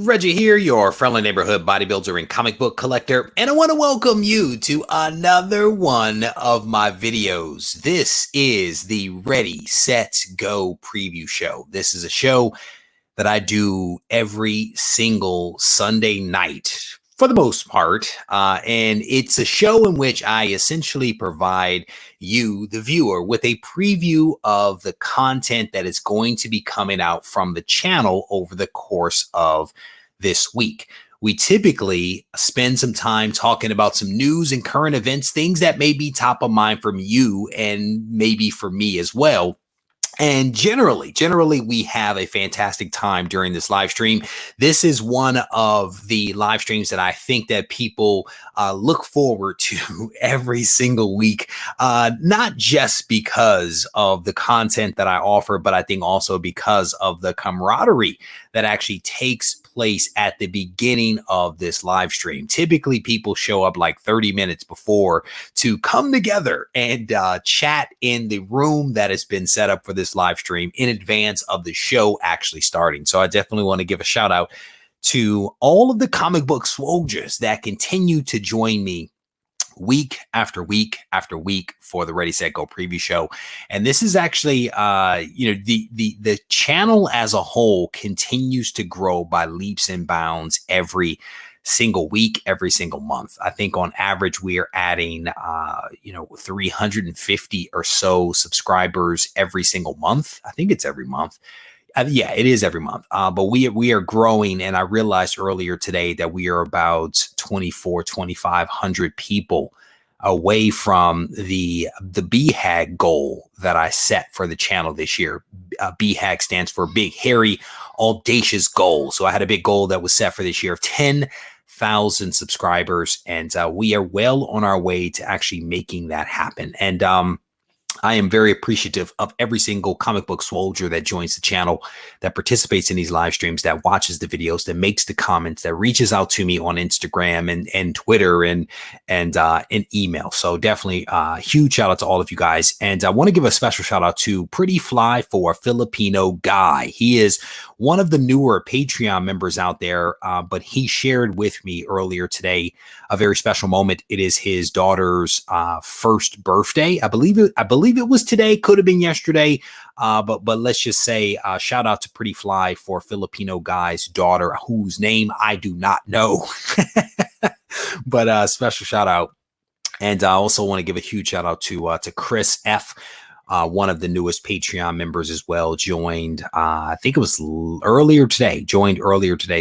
Reggie here, your friendly neighborhood bodybuilder and comic book collector, and I want to welcome you to another one of my videos. This is the Ready, Set, Go preview show. This is a show that I do every single Sunday night for the most part, and it's a show in which I essentially provide you, the viewer, with a preview of the content that is going to be coming out from the channel over the course of this week. We typically spend some time talking about some news and current events, things that may be top of mind from you and maybe for me as well. And generally, we have a fantastic time during this live stream. This is one of the live streams that I think that people look forward to every single week, not just because of the content that I offer, but I think also because of the camaraderie that actually takes place at the beginning of this live stream. Typically, people show up like 30 minutes before to come together and chat in the room that has been set up for this live stream in advance of the show actually starting. So I definitely want to give a shout out to all of the comic book soldiers that continue to join me week after week after week for the Ready, Set, Go preview show. And this is actually, the channel as a whole continues to grow by leaps and bounds every single week, every single month. I think on average, we are adding, 350 or so subscribers every single month. I think it's every month. Yeah, it is every month. But we are growing. And I realized earlier today that we are about 2,500 people away from the BHAG goal that I set for the channel this year. BHAG stands for Big Hairy Audacious Goal. So I had a big goal that was set for this year of 10,000 subscribers. And we are well on our way to actually making that happen. And I am very appreciative of every single comic book soldier that joins the channel, that participates in these live streams, that watches the videos, that makes the comments, that reaches out to me on Instagram and Twitter and email. So definitely huge shout out to all of you guys. And I want to give a special shout out to Pretty Fly for Filipino Guy. He is one of the newer Patreon members out there, but he shared with me earlier today a very special moment. It is his daughter's first birthday. I believe it was today, could have been yesterday, but let's just say shout out to Pretty Fly for Filipino Guy's daughter, whose name I do not know, but special shout out. And I also want to give a huge shout out to Chris F. One of the newest Patreon members as well, joined, I think it was earlier today.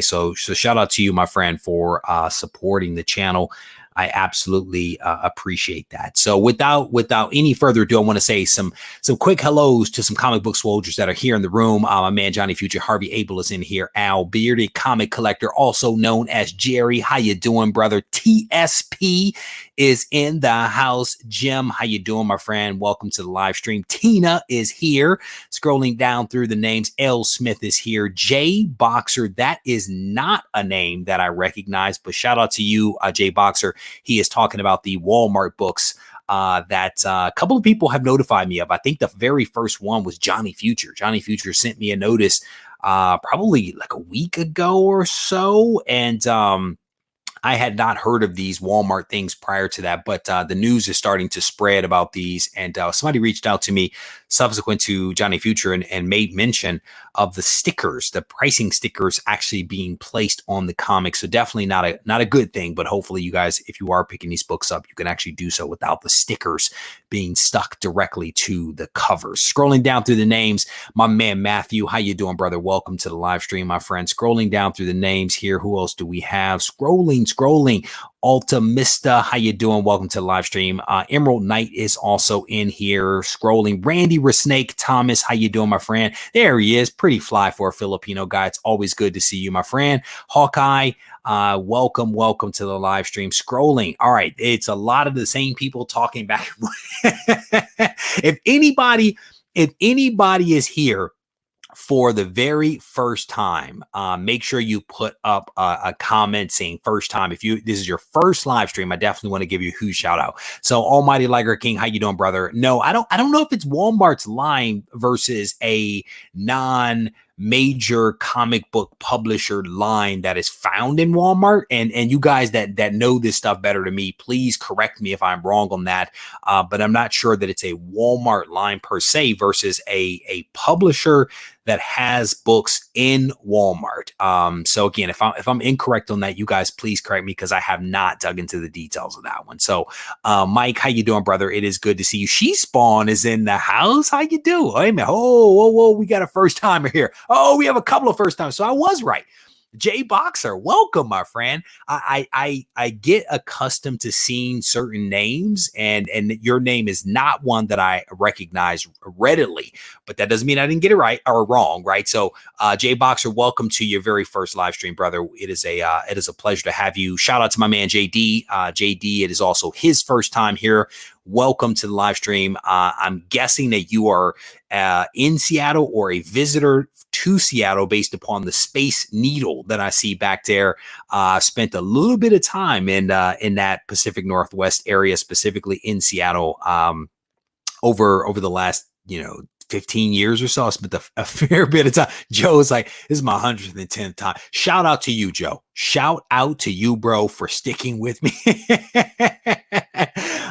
So shout out to you, my friend, for supporting the channel. I absolutely appreciate that. So without any further ado, I want to say some quick hellos to some comic book soldiers that are here in the room. My man Johnny Future, Harvey Abel is in here. Al, bearded comic collector, also known as Jerry. How you doing, brother? TSP is in the house. Jim, how you doing, my friend? Welcome to the live stream. Tina is here. Scrolling down through the names, L. Smith is here. Jay Boxer, that is not a name that I recognize, but shout out to you, Jay Boxer. He is talking about the Walmart books that a couple of people have notified me of. I think the very first one was Johnny Future. Johnny Future sent me a notice probably like a week ago or so. And I had not heard of these Walmart things prior to that, but the news is starting to spread about these. And somebody reached out to me subsequent to Johnny Future and made mention of the stickers, the pricing stickers actually being placed on the comic. So definitely not a good thing, but hopefully you guys, if you are picking these books up, you can actually do so without the stickers being stuck directly to the covers. Scrolling down through the names, my man Matthew, how you doing, brother? Welcome to the live stream, my friend. Scrolling down through the names here, who else do we have? Scrolling. Altamista, how you doing? Welcome to the live stream. Emerald Knight is also in here. Scrolling. Randy Resnake Thomas, how you doing, my friend? There he is. Pretty Fly for a Filipino Guy. It's always good to see you, my friend. Hawkeye, welcome to the live stream. Scrolling. All right, it's a lot of the same people talking back. If anybody is here for the very first time, make sure you put up a comment saying first time. If this is your first live stream, I definitely want to give you a huge shout out. So Almighty Liger King, how you doing, brother? No, I don't know if it's Walmart's line versus a non major comic book publisher line that is found in Walmart. And you guys that know this stuff better than me, please correct me if I'm wrong on that. But I'm not sure that it's a Walmart line per se versus a publisher that has books in Walmart. So again, if I'm incorrect on that, you guys please correct me, because I have not dug into the details of that one. So Mike, how you doing, brother? It is good to see you. She Spawn is in the house. How you doing? Wait a minute. Whoa, we got a first timer here. Oh, we have a couple of first timers. So I was right. Jay Boxer, welcome, my friend. I get accustomed to seeing certain names, and your name is not one that I recognize readily, but that doesn't mean I didn't get it right or wrong, right? So, Jay Boxer, welcome to your very first live stream, brother. It is a pleasure to have you. Shout out to my man JD. JD, it is also his first time here. Welcome to the live stream. I'm guessing that you are in Seattle or a visitor to Seattle based upon the Space Needle that I see back there. Spent a little bit of time in that Pacific Northwest area, specifically in Seattle, over the last 15 years or so. I spent a fair bit of time. Joe's like, this is my 110th time. Shout out to you, Joe. Shout out to you, bro, for sticking with me.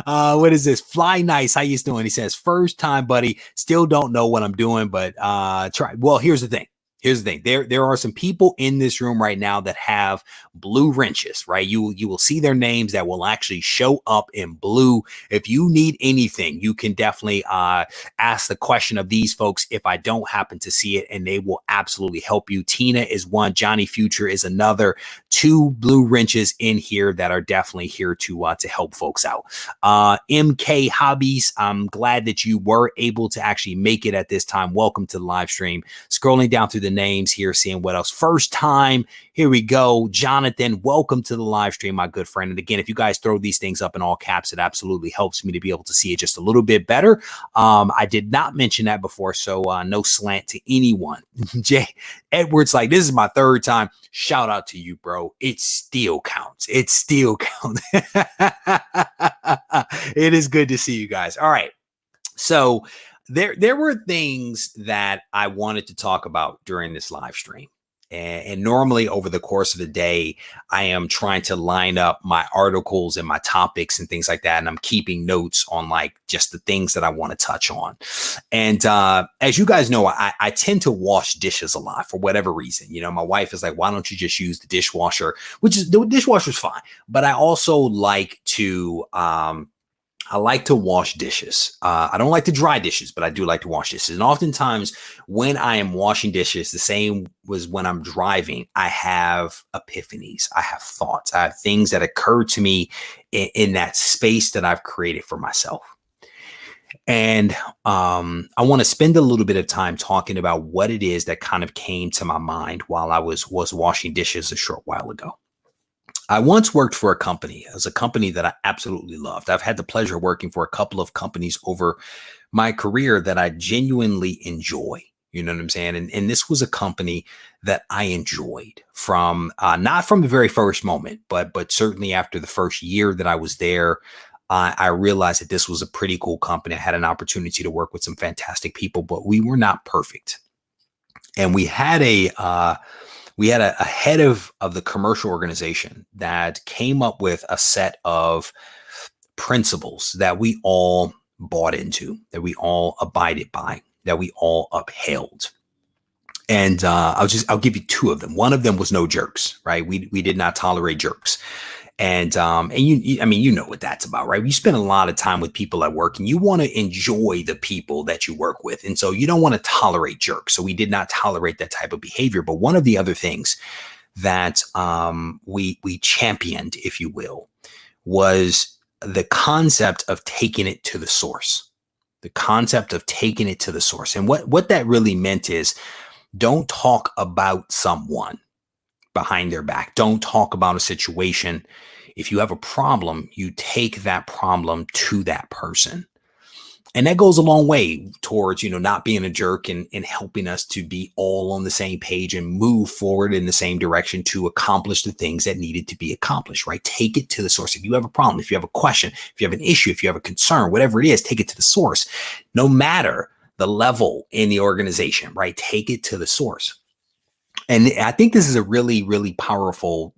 What is this? Fly Nice. How you doing? He says, first time, buddy. Still don't know what I'm doing, but try. Well, here's the thing. There are some people in this room right now that have blue wrenches, right? You will see their names that will actually show up in blue. If you need anything, you can definitely ask the question of these folks if I don't happen to see it, and they will absolutely help you. Tina is one. Johnny Future is another. 2 blue wrenches in here that are definitely here to help folks out. MK Hobbies, I'm glad that you were able to actually make it at this time. Welcome to the live stream. Scrolling down through the names here, seeing what else. First time, here we go. Jonathan, welcome to the live stream, my good friend. And again, if you guys throw these things up in all caps, it absolutely helps me to be able to see it just a little bit better. I did not mention that before, so no slant to anyone. Jay Edwards, like, this is my 3rd time. Shout out to you, bro. It still counts. It still counts. It is good to see you guys. All right. So there were things that I wanted to talk about during this live stream. And normally over the course of the day, I am trying to line up my articles and my topics and things like that. And I'm keeping notes on like just the things that I want to touch on. And as you guys know, I tend to wash dishes a lot for whatever reason. My wife is like, why don't you just use the dishwasher? Which is, the dishwasher's fine. But I also like to wash dishes. I don't like to dry dishes, but I do like to wash dishes. And oftentimes when I am washing dishes, the same was when I'm driving, I have epiphanies. I have thoughts. I have things that occur to me in that space that I've created for myself. And I want to spend a little bit of time talking about what it is that kind of came to my mind while I was washing dishes a short while ago. I once worked for a company. It was a company that I absolutely loved. I've had the pleasure of working for a couple of companies over my career that I genuinely enjoy. You know what I'm saying? And this was a company that I enjoyed from, not from the very first moment, but certainly after the first year that I was there, I realized that this was a pretty cool company. I had an opportunity to work with some fantastic people, but we were not perfect. And we had a head of the commercial organization that came up with a set of principles that we all bought into, that we all abided by, that we all upheld. And I'll give you 2 of them. One of them was no jerks, right? We did not tolerate jerks. And you know what that's about, right? You spend a lot of time with people at work and you want to enjoy the people that you work with. And so you don't want to tolerate jerks. So we did not tolerate that type of behavior. But one of the other things that we championed, if you will, was the concept of taking it to the source. The concept of taking it to the source. And what that really meant is, don't talk about someone behind their back. Don't talk about a situation. If you have a problem, you take that problem to that person. And that goes a long way towards, not being a jerk and helping us to be all on the same page and move forward in the same direction to accomplish the things that needed to be accomplished, right? Take it to the source. If you have a problem, if you have a question, if you have an issue, if you have a concern, whatever it is, take it to the source. No matter the level in the organization, right? Take it to the source. And I think this is a really, really powerful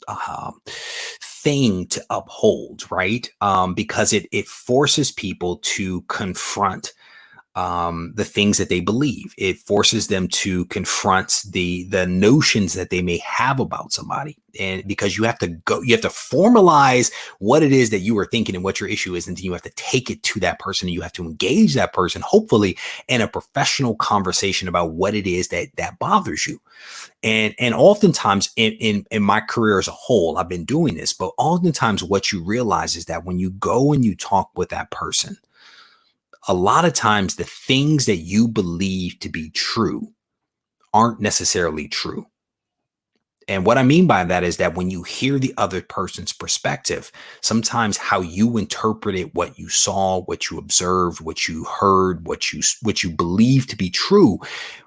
thing to uphold, right? Because it forces people to confront the things that they believe. It forces them to confront the notions that they may have about somebody. And because you have to formalize what it is that you are thinking and what your issue is, and then you have to take it to that person. And you have to engage that person, hopefully in a professional conversation about what it is that bothers you. And oftentimes in my career as a whole, I've been doing this, but oftentimes what you realize is that when you go and you talk with that person, a lot of times the things that you believe to be true aren't necessarily true. And what I mean by that is that when you hear the other person's perspective, sometimes how you interpreted what you saw, what you observed, what you heard, what you believe to be true,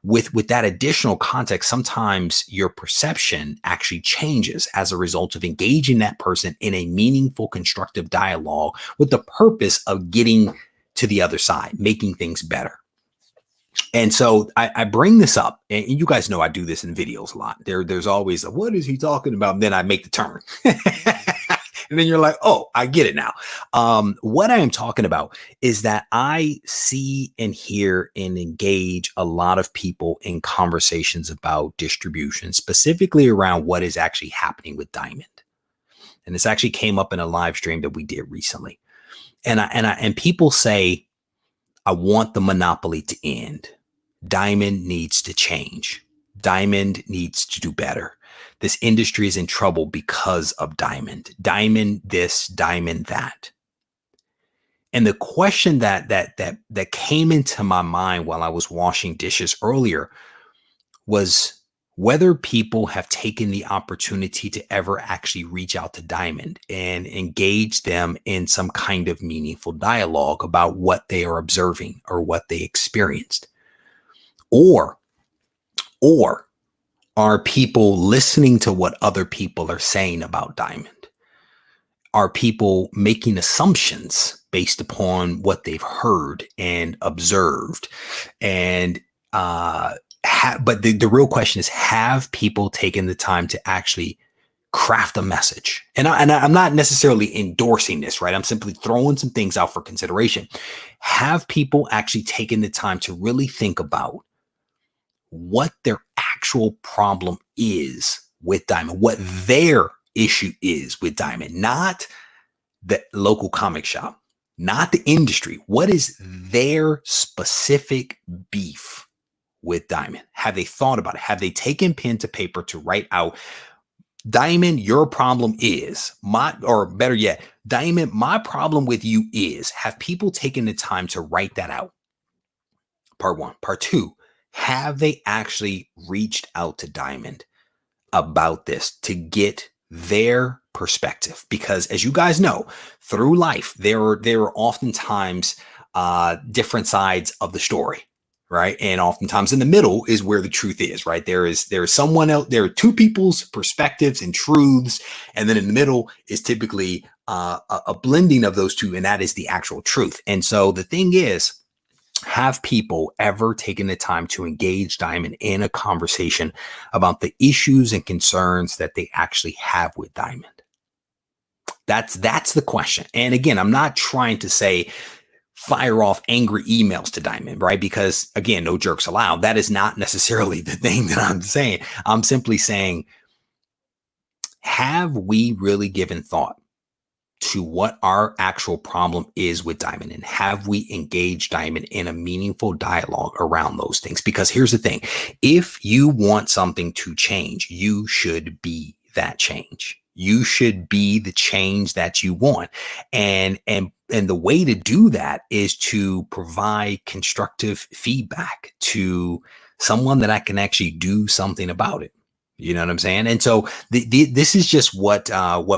with that additional context, sometimes your perception actually changes as a result of engaging that person in a meaningful, constructive dialogue with the purpose of getting to the other side, making things better. And so I bring this up, and you guys know I do this in videos a lot. There's always a, what is he talking about? And then I make the turn. And then you're like, oh, I get it now. What I am talking about is that I see and hear and engage a lot of people in conversations about distribution, specifically around what is actually happening with Diamond. And this actually came up in a live stream that we did recently. And people say, I want the monopoly to end. Diamond needs to change. Diamond needs to do better. This industry is in trouble because of Diamond. Diamond this, Diamond that. And the question that came into my mind while I was washing dishes earlier was whether people have taken the opportunity to ever actually reach out to Diamond and engage them in some kind of meaningful dialogue about what they are observing or what they experienced. Or are people listening to what other people are saying about Diamond? Are people making assumptions based upon what they've heard and observed? And but the real question is, have people taken the time to actually craft a message? And I'm not necessarily endorsing this, right? I'm simply throwing some things out for consideration. Have people actually taken the time to really think about what their actual problem is with Diamond, what their issue is with Diamond, not the local comic shop, not the industry. What is their specific beef with Diamond? Have they thought about it? Have they taken pen to paper to write out, Diamond, your problem is or better yet, Diamond, my problem with you is? Have people taken the time to write that out? Part one. Part two, have they actually reached out to Diamond about this to get their perspective? Because as you guys know, through life, there are oftentimes different sides of the story, right? And oftentimes in the middle is where the truth is, right? There is someone else. There are two people's perspectives and truths, and then in the middle is typically a blending of those two, and that is the actual truth. And so the thing is, have people ever taken the time to engage Diamond in a conversation about the issues and concerns that they actually have with Diamond? That's the question. And again, I'm not trying to say fire off angry emails to Diamond, right? Because again, no jerks allowed. That is not necessarily the thing that I'm saying. I'm simply saying, have we really given thought to what our actual problem is with Diamond? And have we engaged Diamond in a meaningful dialogue around those things? Because here's the thing. If you want something to change, you should be that change. You should be the change that you want. And the way to do that is to provide constructive feedback to someone that I can actually do something about it. You know what I'm saying? And so this is just what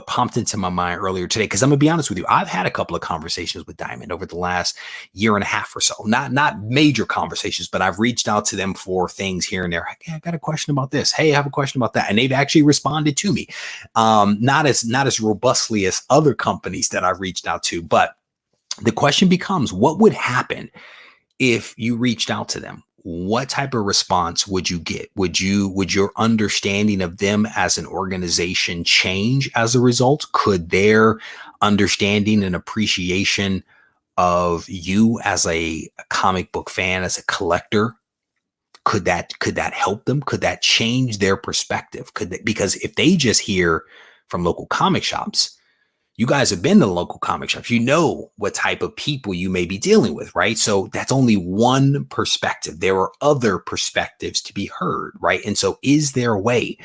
popped into my mind earlier today. Because I'm gonna be honest with you, I've had a couple of conversations with Diamond over the last year and a half or so. Not major conversations, but I've reached out to them for things here and there. Hey, I got a question about this. Hey, I have a question about that, and they've actually responded to me. Not as robustly as other companies that I've reached out to, but the question becomes, what would happen if you reached out to them, what type of response would you get? Would your understanding of them as an organization change as a result? Could their understanding and appreciation of you as a comic book fan, as a collector, could that help them? Could that change their perspective? Because if they just hear from local comic shops, you guys have been to local comic shops, you know what type of people you may be dealing with, right? So that's only one perspective. There are other perspectives to be heard, right? And so is there a way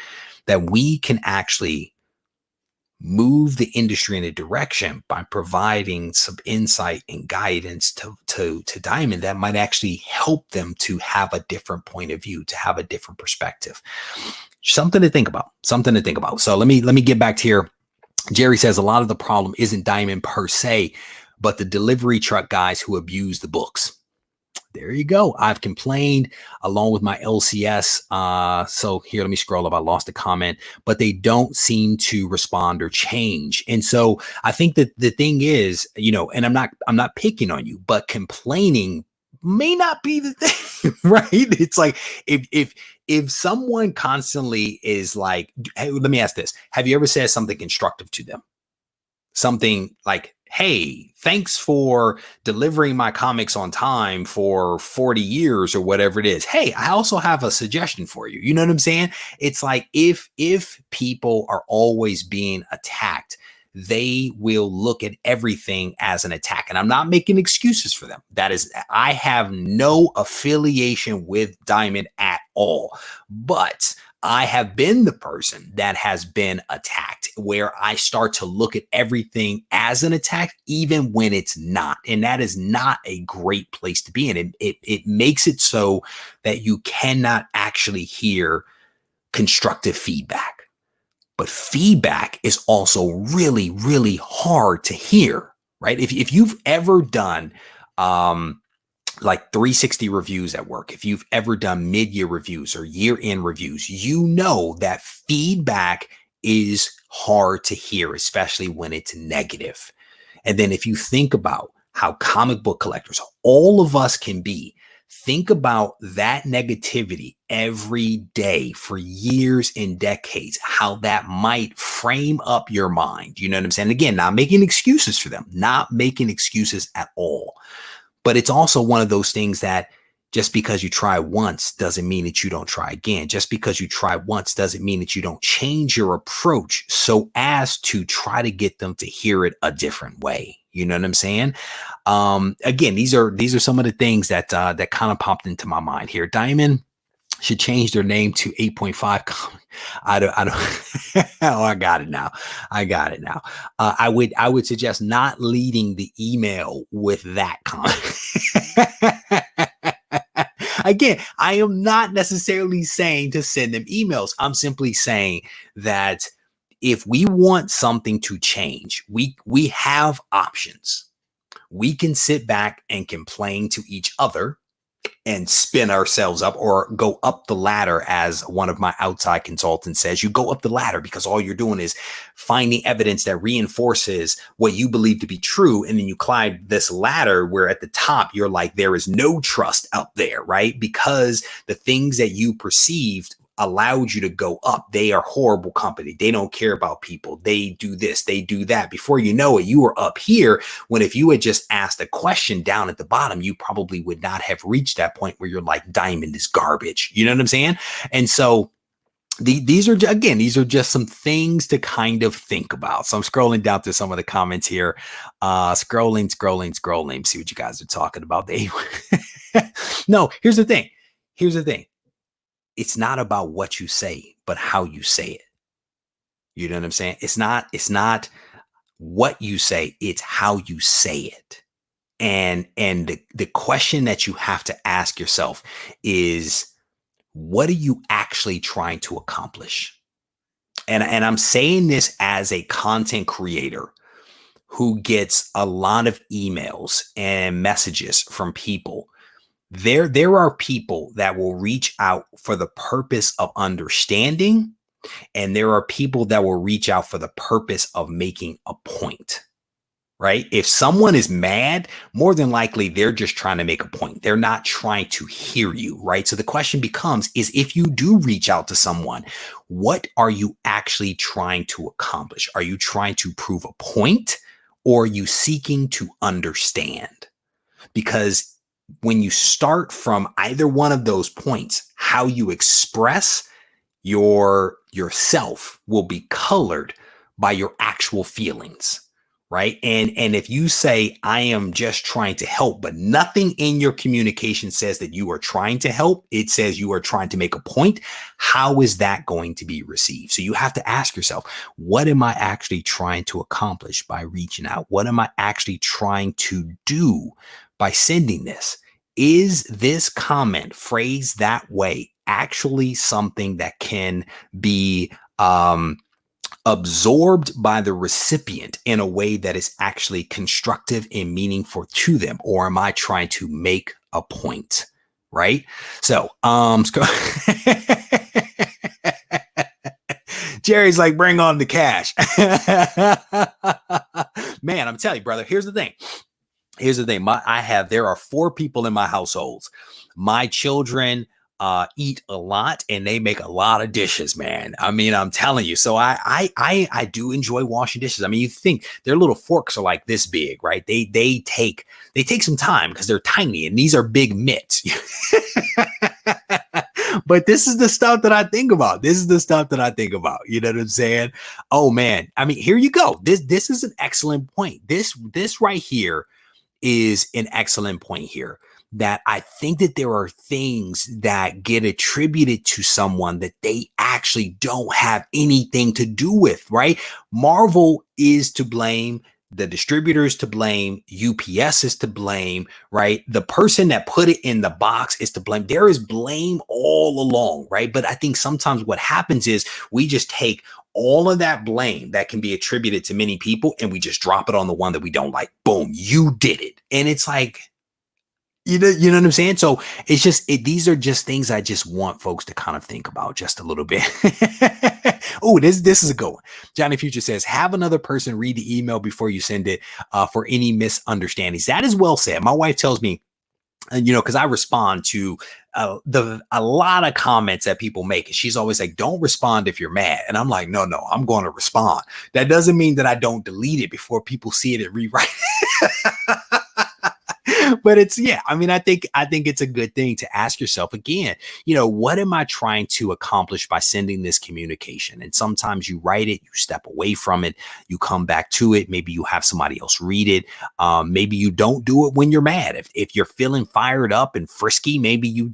that we can actually move the industry in a direction by providing some insight and guidance to Diamond that might actually help them to have a different point of view, to have a different perspective? Something to think about, So let me get back to here. Jerry says a lot of the problem isn't Diamond per se, but the delivery truck guys who abuse the books. There you go. I've complained along with my LCS. So here, let me scroll up. I lost a comment, but they don't seem to respond or change. And so I think that the thing is, and I'm not picking on you, but complaining may not be the thing, right? It's like if someone constantly is like, hey, let me ask this. Have you ever said something constructive to them? Something like, hey, thanks for delivering my comics on time for 40 years or whatever it is. Hey, I also have a suggestion for you. You know what I'm saying? It's like if people are always being attacked, they will look at everything as an attack. And I'm not making excuses for them. I have no affiliation with Diamond at all. But I have been the person that has been attacked, where I start to look at everything as an attack, even when it's not. And that is not a great place to be in. It makes it so that you cannot actually hear constructive feedback. But feedback is also really, really hard to hear, right? If you've ever done like 360 reviews at work, if you've ever done mid-year reviews or year-end reviews, you know that feedback is hard to hear, especially when it's negative. And then if you think about how comic book collectors, all of us can be, think about that negativity every day for years and decades, how that might frame up your mind. You know what I'm saying? Again, not making excuses for them, not making excuses at all. But it's also one of those things that just because you try once doesn't mean that you don't try again. Just because you try once doesn't mean that you don't change your approach so as to try to get them to hear it a different way. You know what I'm saying? Again, these are some of the things that kind of popped into my mind here. Diamond should change their name to 8.5. I don't. Oh, I got it now. I would suggest not leading the email with that comment. Again, I am not necessarily saying to send them emails. I'm simply saying that if we want something to change, we have options. We can sit back and complain to each other and spin ourselves up, or go up the ladder. As one of my outside consultants says, you go up the ladder because all you're doing is finding evidence that reinforces what you believe to be true. And then you climb this ladder where at the top, you're like, there is no trust up there, right? Because the things that you perceived allowed you to go up. They are horrible company. They don't care about people. They do this, they do that. Before you know it, you were up here, when if you had just asked a question down at the bottom, you probably would not have reached that point where you're like, Diamond is garbage. You know what I'm saying? And so these are just some things to kind of think about. So I'm scrolling down to some of the comments here, scrolling, see what you guys are talking about. No, here's the thing. It's not about what you say, but how you say it. You know what I'm saying? It's not what you say, it's how you say it. And the question that you have to ask yourself is, what are you actually trying to accomplish? And I'm saying this as a content creator who gets a lot of emails and messages from people. There are people that will reach out for the purpose of understanding, and there are people that will reach out for the purpose of making a point. right? If someone is mad, more than likely they're just trying to make a point. They're not trying to hear you, right? So the question becomes is if you do reach out to someone, what are you actually trying to accomplish? Are you trying to prove a point or are you seeking to understand? Because when you start from either one of those points, how you express yourself will be colored by your actual feelings, right? And if you say I am just trying to help, but nothing in your communication says that you are trying to help, it says you are trying to make a point, how is that going to be received? So you have to ask yourself, what am I actually trying to accomplish by reaching out? What am I actually trying to do by sending this? Is this comment phrased that way actually something that can be absorbed by the recipient in a way that is actually constructive and meaningful to them? Or am I trying to make a point? Right? So, Jerry's like, bring on the cash. Man, I'm telling you, brother, here's the thing. There are 4 people in my households. My children eat a lot and they make a lot of dishes, man. I mean, I'm telling you. So I do enjoy washing dishes. I mean, you think their little forks are like this big, right? They take some time because they're tiny and these are big mitts. But this is the stuff that I think about. You know what I'm saying? Oh man. I mean, here you go. This is an excellent point. This right here is an excellent point here, that I think that there are things that get attributed to someone that they actually don't have anything to do with, right? Marvel is to blame. The distributors to blame, UPS is to blame, right? The person that put it in the box is to blame. There is blame all along, right? But I think sometimes what happens is we just take all of that blame that can be attributed to many people and we just drop it on the one that we don't like. Boom, you did it. And it's like, you know what I'm saying? So it's just, these are just things I just want folks to kind of think about just a little bit. Oh, this is a good one. Johnny Future says, have another person read the email before you send it for any misunderstandings. That is well said. My wife tells me, because I respond to a lot of comments that people make. And she's always like, don't respond if you're mad. And I'm like, no, I'm going to respond. That doesn't mean that I don't delete it before people see it and rewrite it. But it's, yeah, I mean, I think it's a good thing to ask yourself again, what am I trying to accomplish by sending this communication? And sometimes you write it, you step away from it, you come back to it. Maybe you have somebody else read it. Maybe you don't do it when you're mad. If you're feeling fired up and frisky, maybe you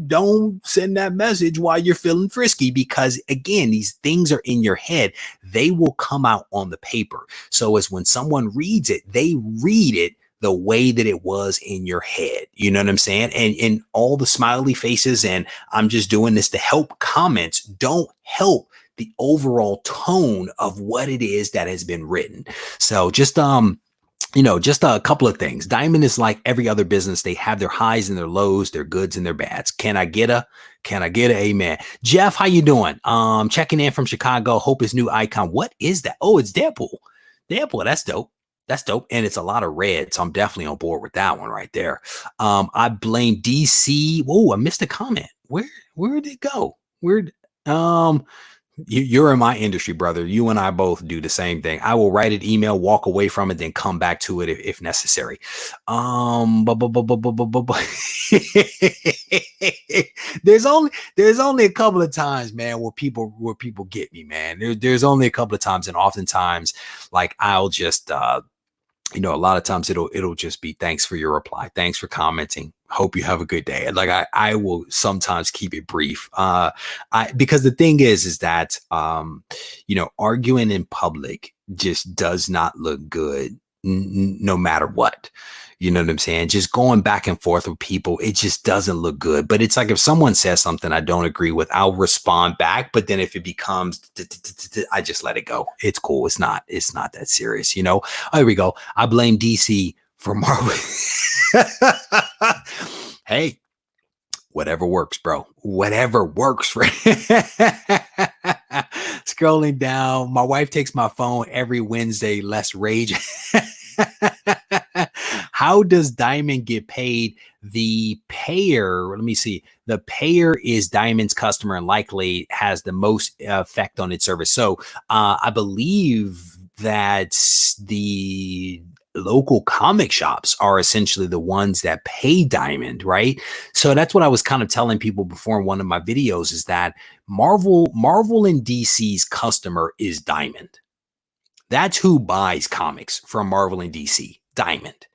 don't send that message while you're feeling frisky, because again, these things are in your head. They will come out on the paper. So as when someone reads it, they read it the way that it was in your head. You know what I'm saying? And all the smiley faces and I'm just doing this to help comments don't help the overall tone of what it is that has been written. So just a couple of things. Diamond is like every other business. They have their highs and their lows, their goods and their bads. Can I get a amen? Jeff, how you doing? Checking in from Chicago. Hope his new icon. What is that? Oh, it's Deadpool. That's dope. That's dope. And it's a lot of red. So I'm definitely on board with that one right there. I blame DC. Whoa, I missed a comment. Where did it go? You're in my industry, brother. You and I both do the same thing. I will write an email, walk away from it, then come back to it if necessary. There's only a couple of times, man, where people get me, man. There's only a couple of times, and oftentimes, like I'll just a lot of times it'll just be thanks for your reply. Thanks for commenting. Hope you have a good day. Like I will sometimes keep it brief. Because the thing is that, arguing in public just does not look good no matter what. You know what I'm saying? Just going back and forth with people, it just doesn't look good. But it's like if someone says something I don't agree with, I'll respond back. But then if it becomes, I just let it go. It's cool. It's not that serious. Oh, here we go. I blame DC for Marvel. Hey, whatever works, bro. Whatever works for Scrolling down, my wife takes my phone every Wednesday. Less rage. how does Diamond get paid? The payer, let me see. The payer is Diamond's customer and likely has the most effect on its service. So I believe that the local comic shops are essentially the ones that pay Diamond, right? So that's what I was kind of telling people before in one of my videos, is that Marvel and DC's customer is Diamond. That's who buys comics from Marvel and DC, Diamond.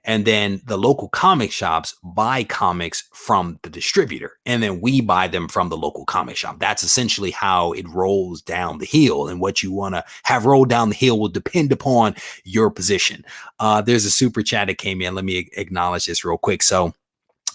And then the local comic shops buy comics from the distributor, and then we buy them from the local comic shop. That's essentially how it rolls down the hill, and what you want to have roll down the hill will depend upon your position. There's a super chat that came in. Let me acknowledge this real quick. So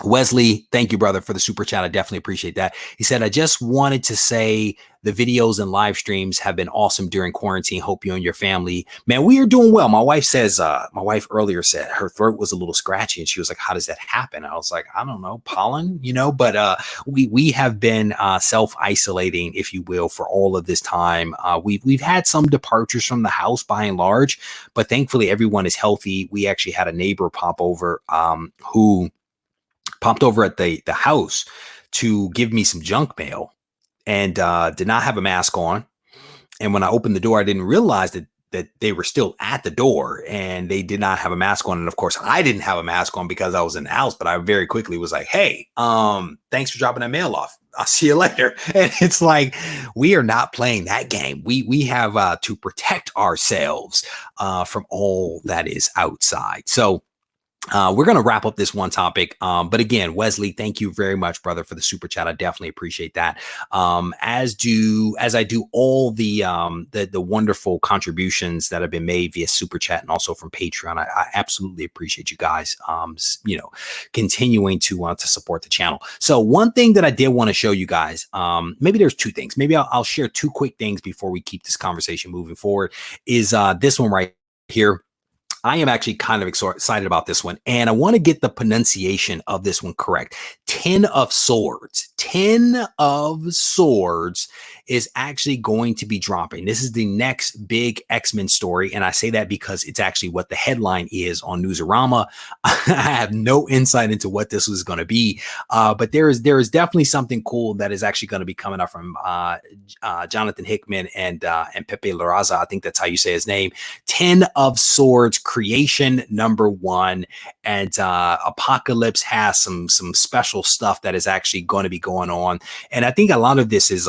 Wesley, thank you, brother, for the super chat. I definitely appreciate that. He said, I just wanted to say the videos and live streams have been awesome during quarantine. Hope you and your family, man, we are doing well. My wife says, my wife earlier said her throat was a little scratchy, and she was like, how does that happen? I was like, I don't know, pollen, but we have been self-isolating, if you will, for all of this time. We've had some departures from the house by and large, but thankfully everyone is healthy. We actually had a neighbor pop over who popped over at the house to give me some junk mail, and did not have a mask on. And when I opened the door, I didn't realize that they were still at the door, and they did not have a mask on. And of course, I didn't have a mask on because I was in the house, but I very quickly was like, hey, thanks for dropping that mail off. I'll see you later. And it's like, we are not playing that game. We have to protect ourselves from all that is outside. So we're going to wrap up this one topic. But again, Wesley, thank you very much, brother, for the super chat. I definitely appreciate that. As I do all the wonderful contributions that have been made via super chat and also from Patreon. I absolutely appreciate you guys, continuing to support the channel. So one thing that I did want to show you guys, maybe there's two things. Maybe I'll share two quick things before we keep this conversation moving forward, is this one right here. I am actually kind of excited about this one, and I want to get the pronunciation of this one correct. 10 of Swords. 10 of Swords is actually going to be dropping. This is the next big X-Men story, and I say that because it's actually what the headline is on Newsarama. I have no insight into what this was going to be, but there is definitely something cool that is actually going to be coming up from Jonathan Hickman and Pepe Larraza. I think that's how you say his name. 10 of Swords creation #1, and Apocalypse has some special stuff that is actually going to be going on, and I think a lot of this is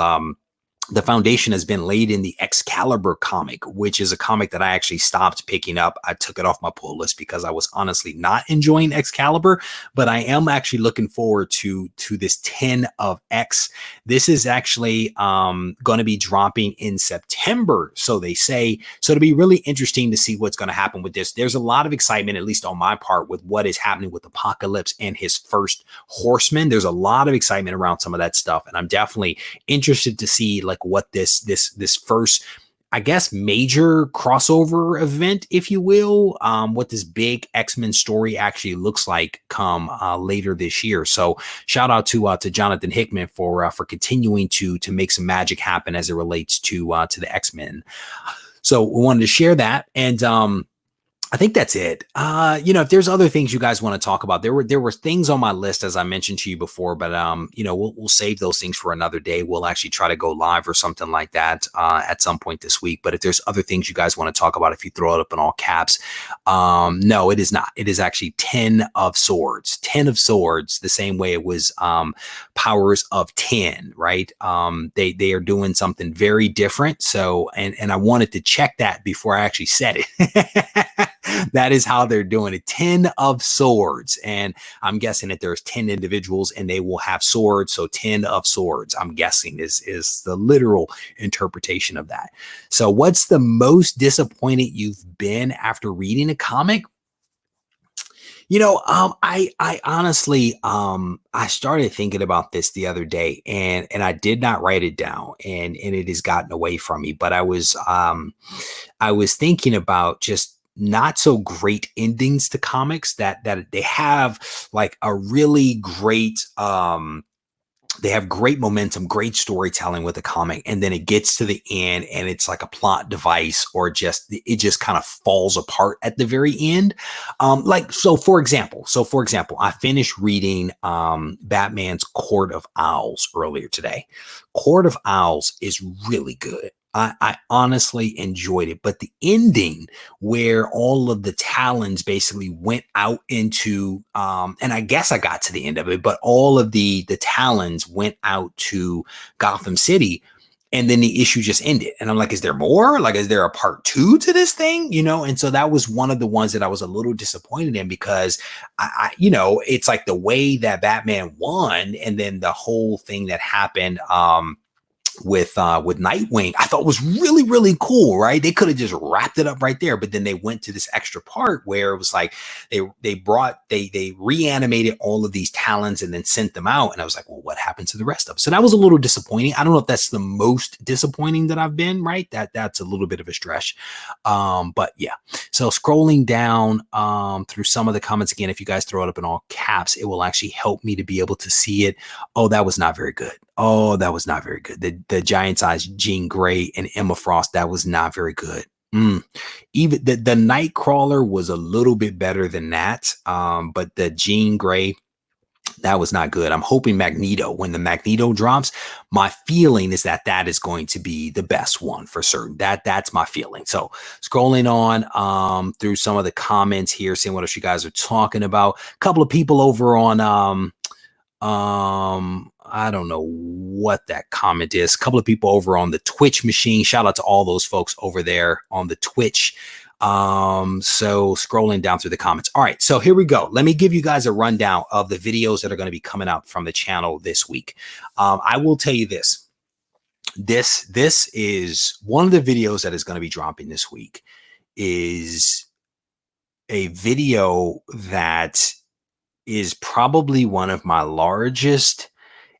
the foundation has been laid in the Excalibur comic, which is a comic that I actually stopped picking up. I took it off my pull list because I was honestly not enjoying Excalibur, but I am actually looking forward to this 10 of X. This is actually going to be dropping in September, so they say. So it'll be really interesting to see what's going to happen with this. There's a lot of excitement, at least on my part, with what is happening with Apocalypse and his first Horseman. There's a lot of excitement around some of that stuff, and I'm definitely interested to see like what this first, I guess, major crossover event, if you will, what this big X-Men story actually looks like come later this year. So shout out to Jonathan Hickman for continuing to make some magic happen as it relates to the X-Men. So we wanted to share that, and I think that's it. If there's other things you guys want to talk about, there were things on my list, as I mentioned to you before, but we'll save those things for another day. We'll actually try to go live or something like that at some point this week. But if there's other things you guys want to talk about, if you throw it up in all caps, no, it is not. It is actually 10 of Swords. 10 of Swords, the same way it was Powers of 10, right? They are doing something very different. So, and I wanted to check that before I actually said it. That is how they're doing it. 10 of Swords. And I'm guessing that there's 10 individuals and they will have swords. So 10 of Swords, I'm guessing is the literal interpretation of that. So what's the most disappointed you've been after reading a comic? I honestly, I started thinking about this the other day, and I did not write it down, and it has gotten away from me, but I was thinking about just not so great endings to comics that they have like a really great, they have great momentum, great storytelling with the comic, and then it gets to the end and it's like a plot device, or it just kind of falls apart at the very end. For example, I finished reading Batman's Court of Owls earlier today. Court of Owls is really good. I honestly enjoyed it, but the ending where all of the Talons basically went out into, and I guess I got to the end of it, but all of the Talons went out to Gotham City, and then the issue just ended. And I'm like, is there more? Like, is there a part 2 to this thing? And so that was one of the ones that I was a little disappointed in, because it's like the way that Batman won, and then the whole thing that happened, with Nightwing, I thought was really, really cool, right? They could have just wrapped it up right there, but then they went to this extra part where it was like they reanimated all of these Talons and then sent them out. And I was like, well, what happened to the rest of them? So that was a little disappointing. I don't know if that's the most disappointing that I've been, right? That's a little bit of a stretch. But yeah. So scrolling down through some of the comments again, if you guys throw it up in all caps, it will actually help me to be able to see it. Oh, that was not very good. Oh, that was not very good. The Giant Size Jean Grey and Emma Frost, that was not very good. Even the Nightcrawler was a little bit better than that. But the Jean Grey, that was not good. I'm hoping Magneto, when the Magneto drops, my feeling is that is going to be the best one for certain. That's my feeling. So scrolling on through some of the comments here, seeing what else you guys are talking about. A couple of people over on I don't know what that comment is. A couple of people over on the Twitch machine. Shout out to all those folks over there on the Twitch. So scrolling down through the comments. All right, so here we go. Let me give you guys a rundown of the videos that are going to be coming out from the channel this week. I will tell you this. This is one of the videos that is going to be dropping this week. Is a video that is probably one of my largest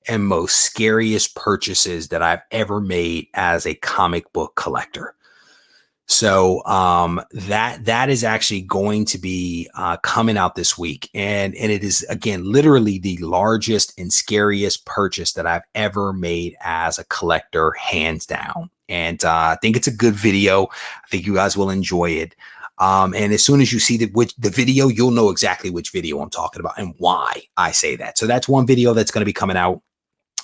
and most scariest purchases that I've ever made as a comic book collector. So that is actually going to be coming out this week. And it is, again, literally the largest and scariest purchase that I've ever made as a collector, hands down. And I think it's a good video. I think you guys will enjoy it. And as soon as you see the video, you'll know exactly which video I'm talking about and why I say that. So that's one video that's going to be coming out.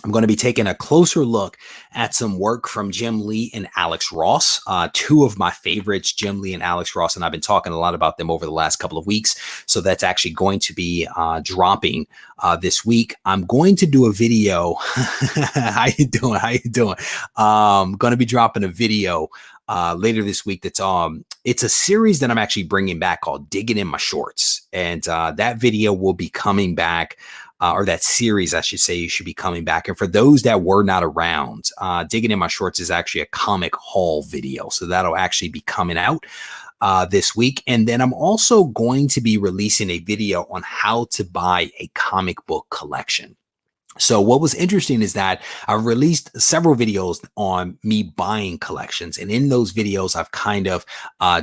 I'm going to be taking a closer look at some work from Jim Lee and Alex Ross, two of my favorites, Jim Lee and Alex Ross, and I've been talking a lot about them over the last couple of weeks. So that's actually going to be dropping this week. I'm going to do a video. How you doing? How you doing? I'm going to be dropping a video later this week. It's a series that I'm actually bringing back called Digging in My Shorts, and that video will be coming back. Or that series, I should say, should be coming back. And for those that were not around, Digging in My Shorts is actually a comic haul video. So that'll actually be coming out this week. And then I'm also going to be releasing a video on how to buy a comic book collection. So what was interesting is that I've released several videos on me buying collections. And in those videos, I've kind of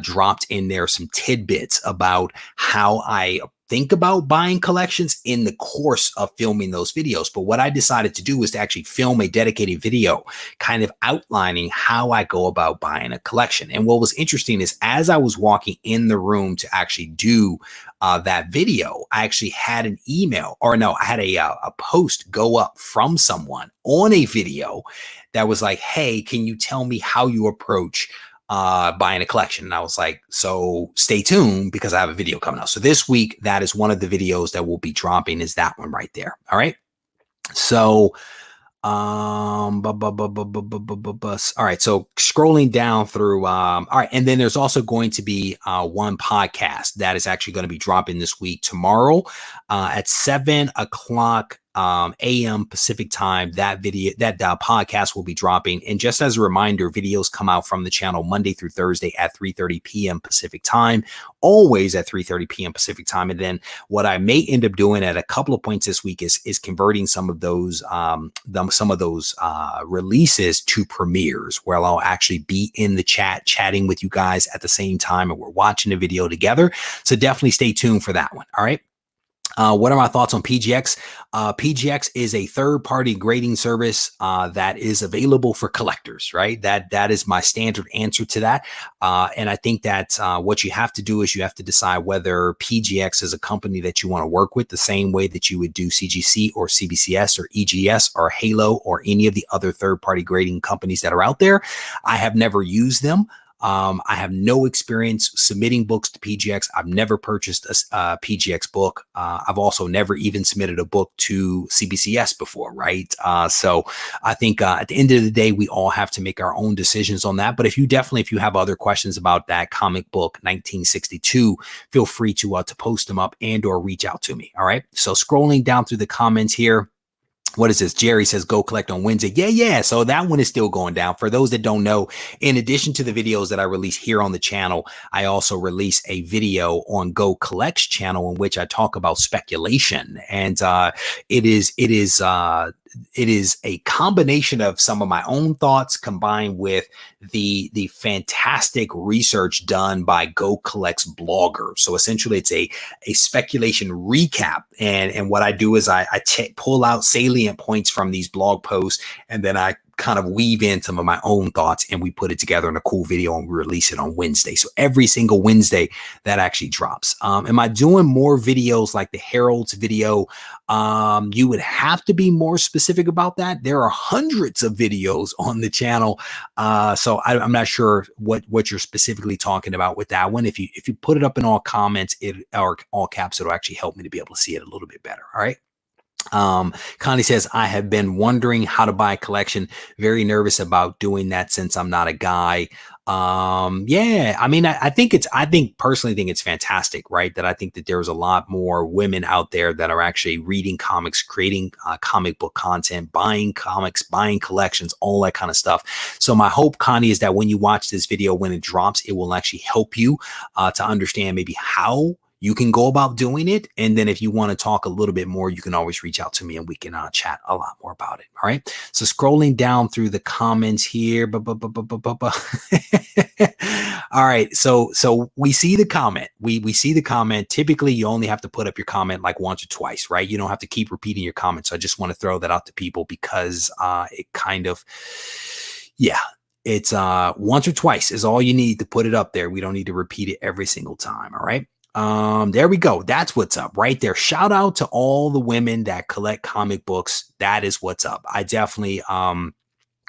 dropped in there some tidbits about how I think about buying collections in the course of filming those videos. But what I decided to do was to actually film a dedicated video kind of outlining how I go about buying a collection. And what was interesting is as I was walking in the room to actually do that video, I actually had an email, or no, I had a post go up from someone on a video that was like, hey, can you tell me how you approach buying a collection? And I was like, so stay tuned because I have a video coming out. So this week, that is one of the videos that will be dropping, is that one right there. All right. So all right, so scrolling down through all right, and then there's also going to be one podcast that is actually going to be dropping this week tomorrow at 7:00 a.m. Pacific time. That podcast will be dropping. And just as a reminder, videos come out from the channel Monday through Thursday at 3:30 p.m. Pacific time, always at 3:30 p.m. Pacific time. And then what I may end up doing at a couple of points this week is converting some of those releases to premieres, where I'll actually be in the chat chatting with you guys at the same time, and we're watching the video together. So definitely stay tuned for that one. All right. What are my thoughts on PGX? PGX is a third-party grading service that is available for collectors, right? That is my standard answer to that. And I think that what you have to do is you have to decide whether PGX is a company that you want to work with the same way that you would do CGC or CBCS or EGS or Halo or any of the other third-party grading companies that are out there. I have never used them. I have no experience submitting books to PGX. I've never purchased a PGX book. I've also never even submitted a book to CBCS before, right? So I think at the end of the day, we all have to make our own decisions on that. But if you have other questions about that comic book 1962, feel free to post them up and or reach out to me. All right. So scrolling down through the comments here. What is this? Jerry says, go collect on Wednesday. Yeah. So that one is still going down. For those that don't know, in addition to the videos that I release here on the channel, I also release a video on Go Collect's channel in which I talk about speculation. And it is a combination of some of my own thoughts combined with the fantastic research done by Go Collect's blogger. So essentially it's a speculation recap. And what I do is I pull out salient points from these blog posts, and then I kind of weave in some of my own thoughts, and we put it together in a cool video and we release it on Wednesday. So every single Wednesday that actually drops. Am I doing more videos like the Herald's video? You would have to be more specific about that. There are hundreds of videos on the channel. So I'm not sure what you're specifically talking about with that one. If you put it up in all comments, or all caps, it'll actually help me to be able to see it a little bit better. All right. Connie says, I have been wondering how to buy a collection. Very nervous about doing that since I'm not a guy. Yeah, I mean, I personally think it's fantastic, right? That I think that there's a lot more women out there that are actually reading comics, creating comic book content, buying comics, buying collections, all that kind of stuff. So my hope, Connie, is that when you watch this video, when it drops, it will actually help you to understand maybe how you can go about doing it. And then if you want to talk a little bit more, you can always reach out to me and we can chat a lot more about it. All right. So scrolling down through the comments here. All right. So we see the comment. We see the comment. Typically, you only have to put up your comment like once or twice, right? You don't have to keep repeating your comments. So I just want to throw that out to people because it kind of, yeah. It's once or twice is all you need to put it up there. We don't need to repeat it every single time. All right. There we go. That's what's up right there. Shout out to all the women that collect comic books. That is what's up. I definitely,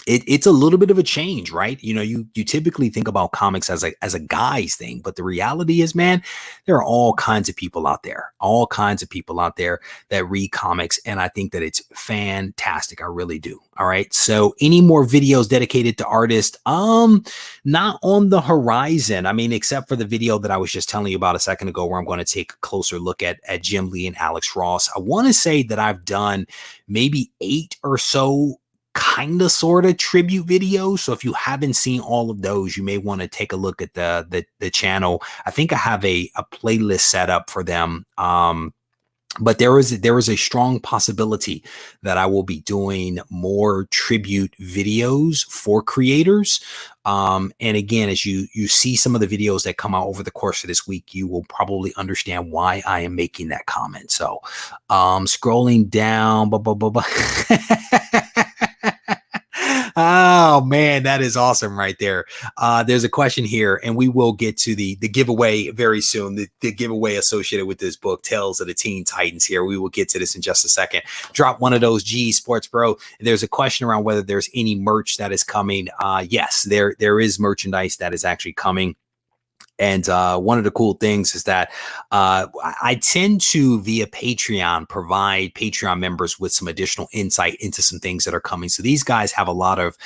it's a little bit of a change, right? You know, you typically think about comics as a guy's thing, but the reality is, man, there are all kinds of people out there that read comics. And I think that it's fantastic. I really do. All right. So any more videos dedicated to artists? Not on the horizon. I mean, except for the video that I was just telling you about a second ago, where I'm going to take a closer look at Jim Lee and Alex Ross. I want to say that I've done maybe 8 or so kind of sort of tribute videos. So if you haven't seen all of those, you may want to take a look at the channel. I think I have a playlist set up for them. But there is a strong possibility that I will be doing more tribute videos for creators. And again, as you see some of the videos that come out over the course of this week, you will probably understand why I am making that comment. So scrolling down. Oh man, that is awesome right there. There's a question here, and we will get to the giveaway very soon. The giveaway associated with this book, Tales of the Teen Titans here. We will get to this in just a second. Drop one of those G Sports Bro. There's a question around whether there's any merch that is coming. Yes, there is merchandise that is actually coming. And one of the cool things is that I tend to, via Patreon, provide Patreon members with some additional insight into some things that are coming. So these guys have a lot of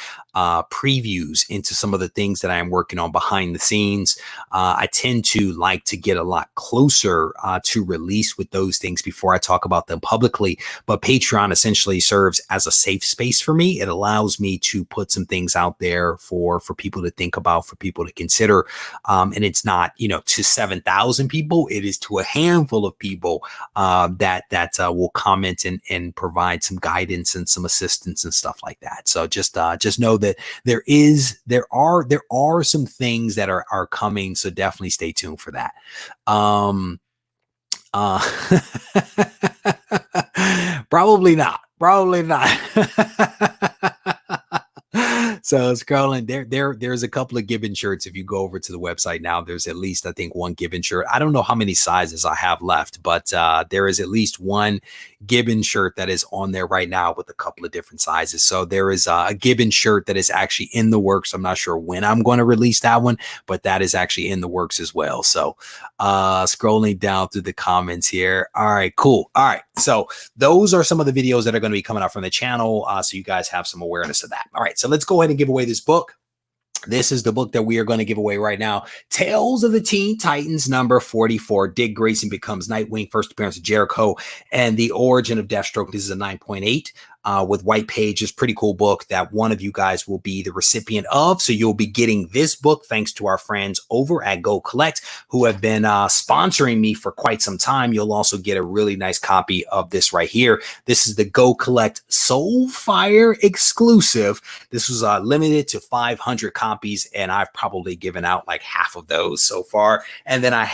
previews into some of the things that I am working on behind the scenes. I tend to like to get a lot closer to release with those things before I talk about them publicly. But Patreon essentially serves as a safe space for me. It allows me to put some things out there for people to think about, for people to consider. And it's not, to 7,000 people. It is to a handful of people that will comment and provide some guidance and some assistance and stuff like that. So just know that there are some things that are coming. So definitely stay tuned for that. Uh, probably not. Probably not. So scrolling there's a couple of Gibbon shirts. If you go over to the website now, there's at least, I think, one Gibbon shirt. I don't know how many sizes I have left, but there is at least one Gibbon shirt that is on there right now with a couple of different sizes. So there is a Gibbon shirt that is actually in the works. I'm not sure when I'm going to release that one, but that is actually in the works as well. So scrolling down through the comments here. All right, cool. All right. So those are some of the videos that are going to be coming out from the channel. So you guys have some awareness of that. All right. So let's go ahead and give away this book. This is the book that we are going to give away right now. Tales of the Teen Titans, number 44. Dick Grayson becomes Nightwing, first appearance of Jericho, and the origin of Deathstroke. This is a 9.8 with white pages. Pretty cool book that one of you guys will be the recipient of. So you'll be getting this book thanks to our friends over at Go Collect, who have been sponsoring me for quite some time. You'll also get a really nice copy of this right here. This is the Go Collect Soulfire exclusive. This was limited to 500 copies, and I've probably given out like half of those so far. And then I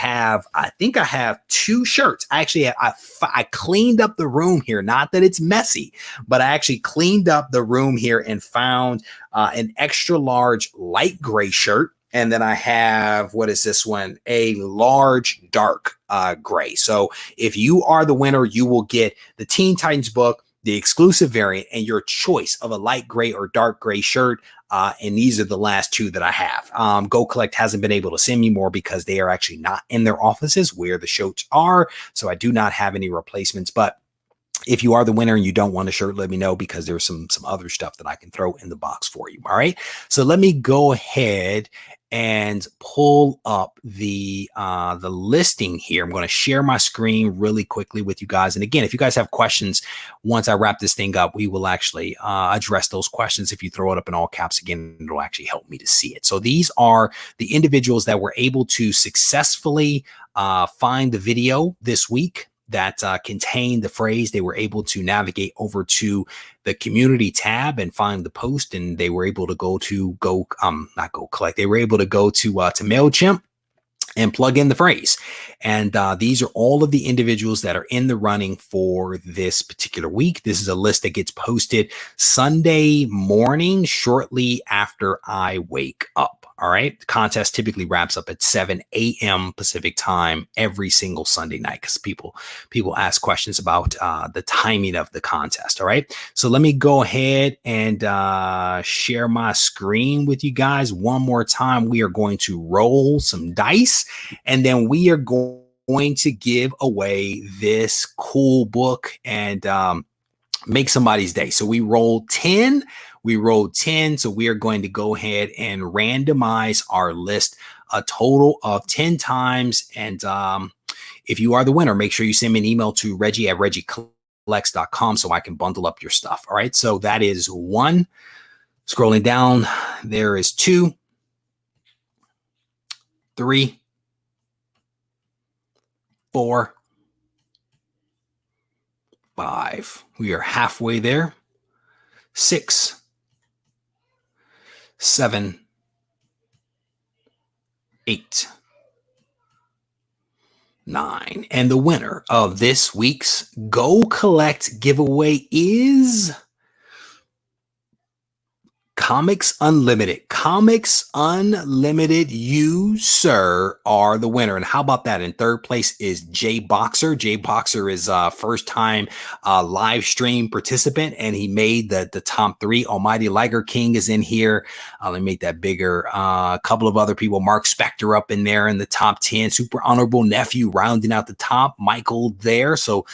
think I have 2 shirts. Actually, I cleaned up the room here. Not that it's messy, but I actually cleaned up the room here and found an extra large light gray shirt. And then I have, what is this one? A large dark gray. So if you are the winner, you will get the Teen Titans book, the exclusive variant, and your choice of a light gray or dark gray shirt. And these are the last 2 that I have. Go Collect hasn't been able to send me more because they are actually not in their offices where the shirts are. So I do not have any replacements, but if you are the winner and you don't want a shirt, let me know, because there's some other stuff that I can throw in the box for you. All right. So let me go ahead and pull up the listing here. I'm going to share my screen really quickly with you guys. And again, if you guys have questions, once I wrap this thing up, we will actually address those questions. If you throw it up in all caps again, it'll actually help me to see it. So these are the individuals that were able to successfully find the video this week that contained the phrase. They were able to navigate over to the community tab and find the post, and they were able to go to not Go Collect. They were able to go to MailChimp and plug in the phrase. And these are all of the individuals that are in the running for this particular week. This is a list that gets posted Sunday morning, shortly after I wake up. All right. The contest typically wraps up at 7 a.m. Pacific time every single Sunday night, because people ask questions about the timing of the contest. All right. So let me go ahead and share my screen with you guys one more time. We are going to roll some dice, and then we are going to give away this cool book and make somebody's day. So we rolled 10. So we are going to go ahead and randomize our list a total of 10 times. And if you are the winner, make sure you send me an email to Regie@regiecollects.com so I can bundle up your stuff. All right. So that is 1. Scrolling down, there is 2, 3, 4, 5. We are halfway there. 6, 7, 8, 9. And the winner of this week's Go Collect giveaway is Comics Unlimited. Comics Unlimited, you, sir, are the winner. And how about that? In third place is Jay Boxer. Jay Boxer is first time live stream participant, and he made the top 3. Almighty Liger King is in here. Let me make that bigger. A couple of other people. Mark Spector up in there in the top 10. Super Honorable Nephew rounding out the top. Michael there. So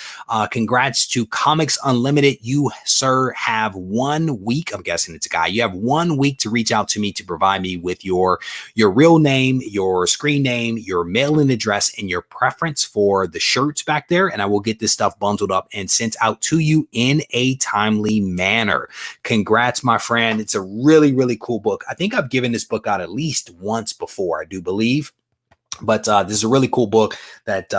congrats to Comics Unlimited. You, sir, have 1 week. I'm guessing it's a guy. You have 1 week to reach out to me to provide me with your real name, your screen name, your mailing address, and your preference for the shirts back there. And I will get this stuff bundled up and sent out to you in a timely manner. Congrats, my friend. It's a really, really cool book. I think I've given this book out at least once before, I do believe. But this is a really cool book that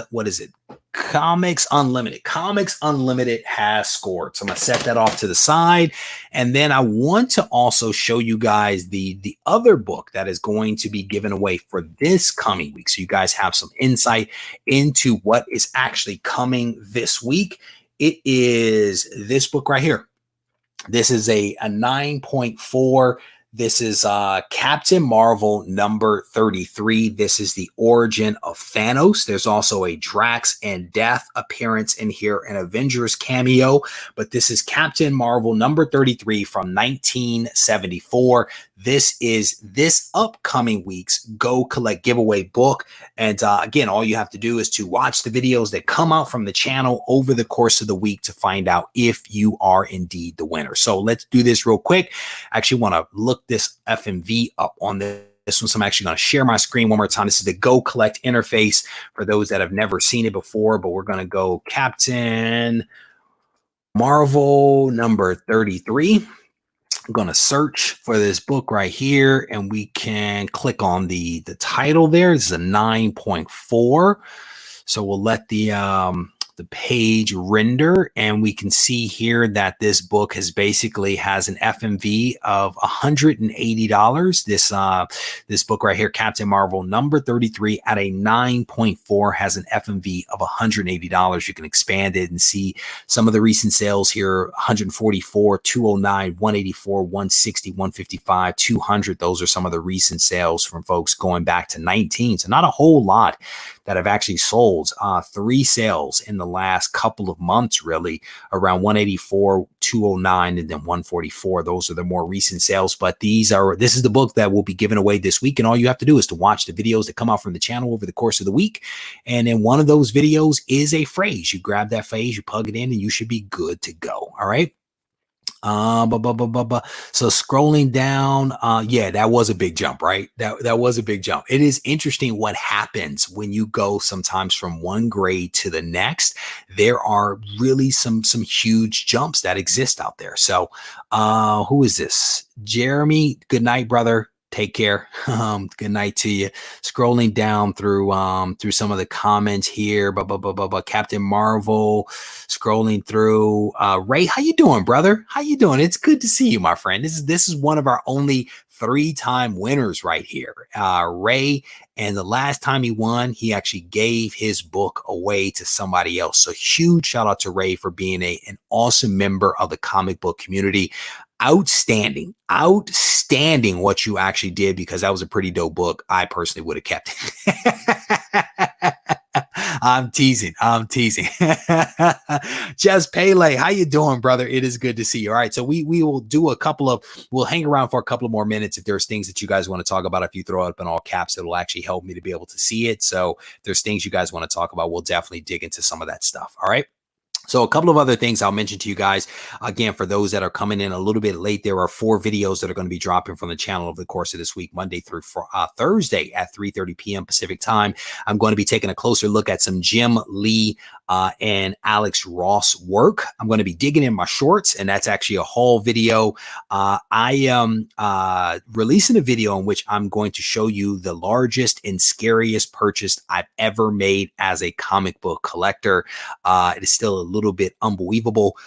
what is it? Comics Unlimited. Comics Unlimited has scored. So I'm gonna set that off to the side, and then I want to also show you guys the other book that is going to be given away for this coming week, so you guys have some insight into what is actually coming this week. It is this book right here. This is a 9.4. This is Captain Marvel number 33. This is the origin of Thanos. There's also a Drax and Death appearance in here, an Avengers cameo, but this is Captain Marvel number 33 from 1974. This is this upcoming week's Go Collect giveaway book. And again, all you have to do is to watch the videos that come out from the channel over the course of the week to find out if you are indeed the winner. So let's do this real quick. I actually want to look this FMV up on this one. So I'm actually going to share my screen one more time. This is the Go Collect interface for those that have never seen it before, but we're going to go Captain Marvel number 33. I'm going to search for this book right here, and we can click on the title there. This is a 9.4. So we'll let the page render, and we can see here that this book has an FMV of $180. This book right here, Captain Marvel number 33 at a 9.4, has an FMV of $180. You can expand it and see some of the recent sales here: 144, 209, 184, 160, 155, 200. Those are some of the recent sales from folks going back to 19. So not a whole lot that have actually sold. 3 sales in the last couple of months, really, around 184, 209, and then 144. Those are the more recent sales, but this is the book that will be given away this week. And all you have to do is to watch the videos that come out from the channel over the course of the week. And in one of those videos is a phrase. You grab that phrase, you plug it in, and you should be good to go. All right. So scrolling down, yeah, that was a big jump, right? That was a big jump. It is interesting what happens when you go sometimes from one grade to the next. There are really some huge jumps that exist out there. So, who is this? Jeremy, good night, brother. Take care. Good night to you. Scrolling down through some of the comments here. Captain Marvel. Scrolling through. Ray, how you doing, brother? How you doing? It's good to see you, my friend. This is one of our only 3-time winners right here. Ray, and the last time he won, he actually gave his book away to somebody else. So huge shout out to Ray for being an awesome member of the comic book community. Outstanding what you actually did, because that was a pretty dope book. I personally would have kept it. I'm teasing. Just Pele, how you doing, brother? It is good to see you. All right, so we will do we'll hang around for a couple of more minutes. If there's things that you guys want to talk about, if you throw it up in all caps, it'll actually help me to be able to see it. So if there's things you guys want to talk about, we'll definitely dig into some of that stuff. All right. So a couple of other things I'll mention to you guys. Again, for those that are coming in a little bit late, there are 4 videos that are going to be dropping from the channel over the course of this week, Monday through Thursday at 3:30 p.m. Pacific time. I'm going to be taking a closer look at some Jim Lee and Alex Ross work. I'm going to be digging in my shorts, and that's actually a haul video. I am releasing a video in which I'm going to show you the largest and scariest purchase I've ever made as a comic book collector. It is still a little bit unbelievable.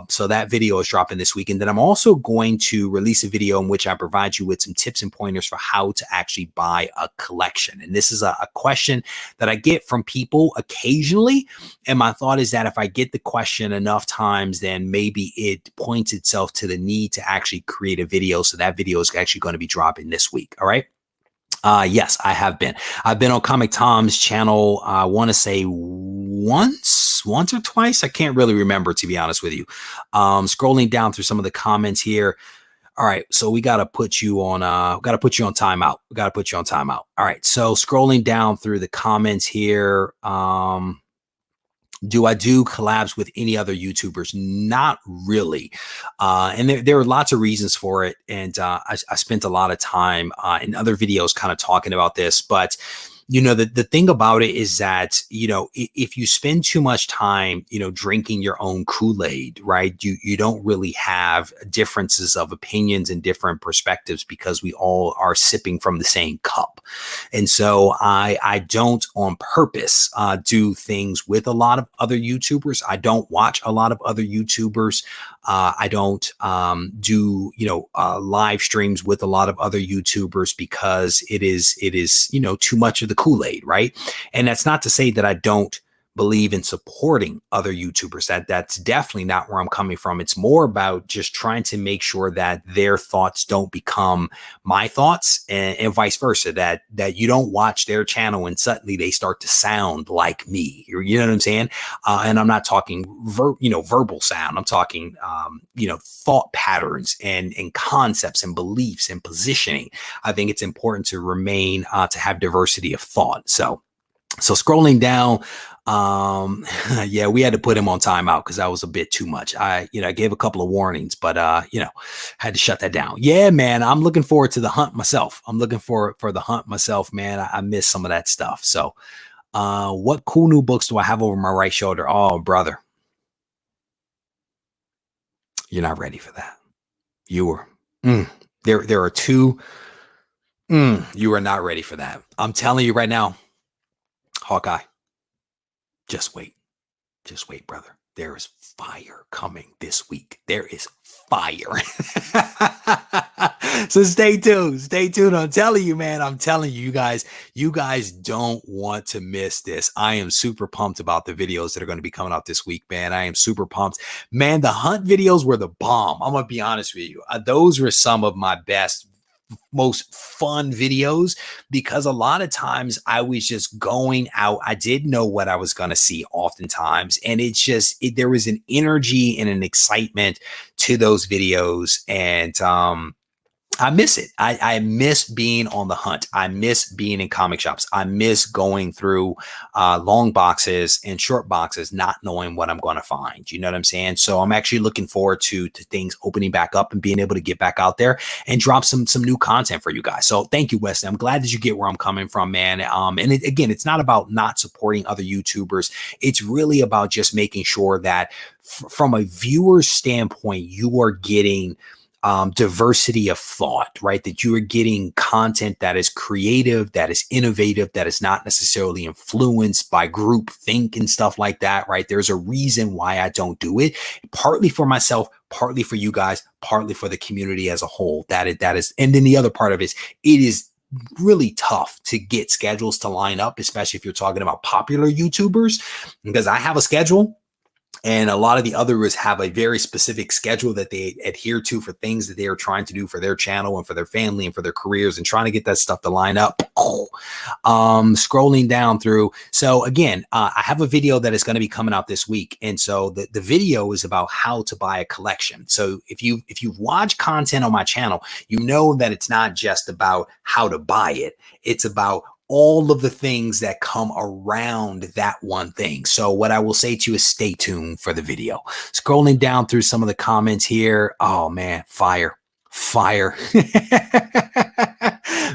So that video is dropping this week. And then I'm also going to release a video in which I provide you with some tips and pointers for how to actually buy a collection. And this is a question that I get from people occasionally. And my thought is that if I get the question enough times, then maybe it points itself to the need to actually create a video. So that video is actually going to be dropping this week. All right. Yes, I have been. I've been on Comic Tom's channel. I want to say once or twice. I can't really remember, to be honest with you. Scrolling down through some of the comments here. All right, so we got to put you on timeout. All right, so scrolling down through the comments here. Do I do collabs with any other YouTubers? Not really. And there are lots of reasons for it. And I spent a lot of time in other videos kind of talking about this. But the thing about it is that, if you spend too much time, drinking your own Kool-Aid, right, you don't really have differences of opinions and different perspectives because we all are sipping from the same cup. And so I don't on purpose do things with a lot of other YouTubers. I don't watch a lot of other YouTubers. I don't do live streams with a lot of other YouTubers because it is too much of the Kool-Aid, right? And that's not to say that I don't believe in supporting other YouTubers. That's definitely not where I'm coming from. It's more about just trying to make sure that their thoughts don't become my thoughts, and vice versa, that you don't watch their channel and suddenly they start to sound like me. You know what I'm saying? And I'm not talking verbal sound. I'm talking thought patterns and concepts and beliefs and positioning. I think it's important to remain to have diversity of thought. So scrolling down, yeah, we had to put him on timeout because that was a bit too much. I gave a couple of warnings, but had to shut that down. Yeah, man, I'm looking forward to the hunt myself. I'm looking for the hunt myself, man. I miss some of that stuff. So, what cool new books do I have over my right shoulder? Oh, brother, you're not ready for that. You were. There are two. You are not ready for that. I'm telling you right now, Hawkeye. Just wait. Just wait, brother. There is fire coming this week. There is fire. So stay tuned. Stay tuned. I'm telling you, man. I'm telling you, you guys don't want to miss this. I am super pumped about the videos that are going to be coming out this week, man. I am super pumped. Man, the hunt videos were the bomb. I'm going to be honest with you. Those were some of my best, most fun videos, because a lot of times I was just going out. I didn't know what I was going to see oftentimes. And there was an energy and an excitement to those videos. And, I miss it. I miss being on the hunt. I miss being in comic shops. I miss going through long boxes and short boxes, not knowing what I'm going to find. You know what I'm saying? So I'm actually looking forward to things opening back up and being able to get back out there and drop some new content for you guys. So thank you, Wesley. I'm glad that you get where I'm coming from, man. And again, it's not about not supporting other YouTubers. It's really about just making sure that from a viewer standpoint, you are getting diversity of thought, right? That you are getting content that is creative, that is innovative, that is not necessarily influenced by group think and stuff like that, right? There's a reason why I don't do it, partly for myself, partly for you guys, partly for the community as a whole. That is, and then the other part of it is really tough to get schedules to line up, especially if you're talking about popular YouTubers, because I have a schedule. And a lot of the others have a very specific schedule that they adhere to for things that they are trying to do for their channel and for their family and for their careers, and trying to get that stuff to line up. Scrolling down through. So again, I have a video that is going to be coming out this week. And so the video is about how to buy a collection. So if you watch content on my channel, you know that it's not just about how to buy it. It's about all of the things that come around that one thing. So what I will say to you is stay tuned for the video. Scrolling down through some of the comments here. Oh man, fire.